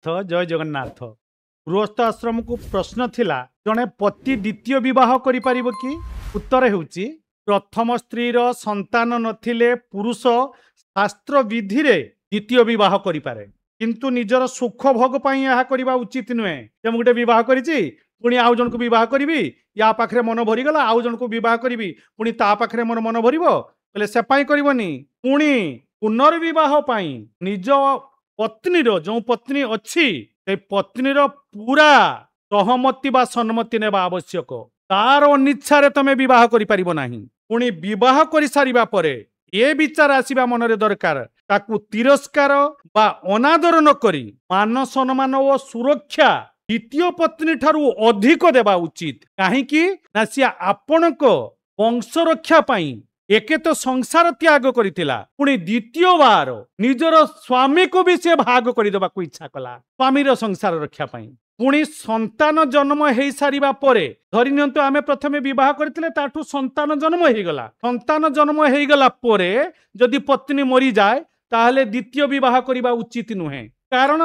जय जगन्नाथ। गृहस्थ आश्रम को प्रश्न थिला जने पति द्वितीय विवाह करि परिबो कि? उत्तर हेउची प्रथम स्त्री रो संतान नथिले पुरुष शास्त्र विधि रे द्वितीय विवाह करि पारे, किंतु निजर सुख भोग पई यहा करिबा उचित नुहे। जे मुटे विवाह करिछि पुणी आउ जन को विवाह करी या पाखरे मन भरी गला, आउ जन को विवाह करी पुणी ता पाखरे मोर मन भरिबो बोले से पाई करबनी। पुणी पुनर्विवाह पाई निज पत्नी रो जो पत्नी अच्छी से पत्नी रो पूरा सहमति बा सम्मति नेबा आवश्यक। तार अनिच्छा रे तमे विवाह करि परिबो नाही। पुणी विवाह करि सारिबा परे ए विचार आसीबा मनरे दरकार ताकू तिरस्कार बा अनादर न करी मान सम्मान ओ सुरक्षा द्वितीय पत्नी ठारू अधिक देबा उचित। काहेकि ना सिया आपणक वंश रक्षा पाई एके तो संसार त्याग करितिला, पुणी द्वितीय बार निजर स्वामी को भी से भाग करदेबा को इच्छा कला स्वामीर संसार रक्षा पाई। पुणी संतान जन्म हो सारिबा परे धरि नियंतु आमे प्रथमे विवाह करथिले ताठू संतान जन्म हो गला। संतान जन्म हो गला परे जदि पत्नी मरी जाए ताहले द्वितीय विवाह करिबा उचित नुहे। कारण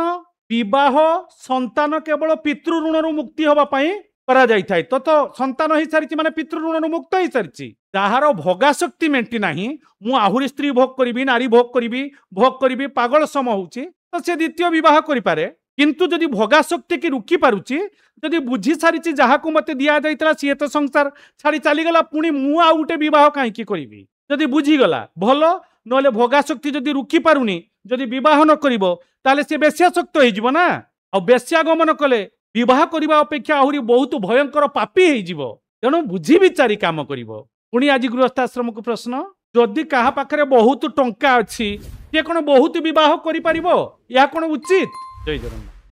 विवाह संतान केवल पितृ ऋणरू मुक्ति होबा पाई करा जाई थाई। तो संतान हो सारी माने पितृ ऋणरू मुक्त हो सारी। ताहार भोगाशक्ति मेंटी नाही मु आहुरी स्त्री भोग करी नारी भोग करी पागल सम होउची तो से द्वितीय विवाह करि पारे। किंतु जदि भोगाशक्ति की रुकी पारुची जदि बुझी सारी जहाँ को मते दिया जाइतला सी तो संसार छाड़ी चली गला पुणी मु आ उटे विवाह काहे करी जदि बुझी गला भलो नले भोगाशक्ति जदि रुकी पारुनी जदि विवाह न करिवो ताले से बेश्याशक्त हो जिवो ना। आ बेश्यागमन कले विवाह करबा अपेक्षा आहुरी बहुत भयंकर पापी हो जिवो। तेणु बुझी विचारी काम करिवो। पुणी आज गृहस्थाश्रम को प्रश्न जदि कहा पाखरे बहुत टंका अच्छी ये कौन बहुत विवाह करि परिबो या कौन उचित? जय जगन्नाथ।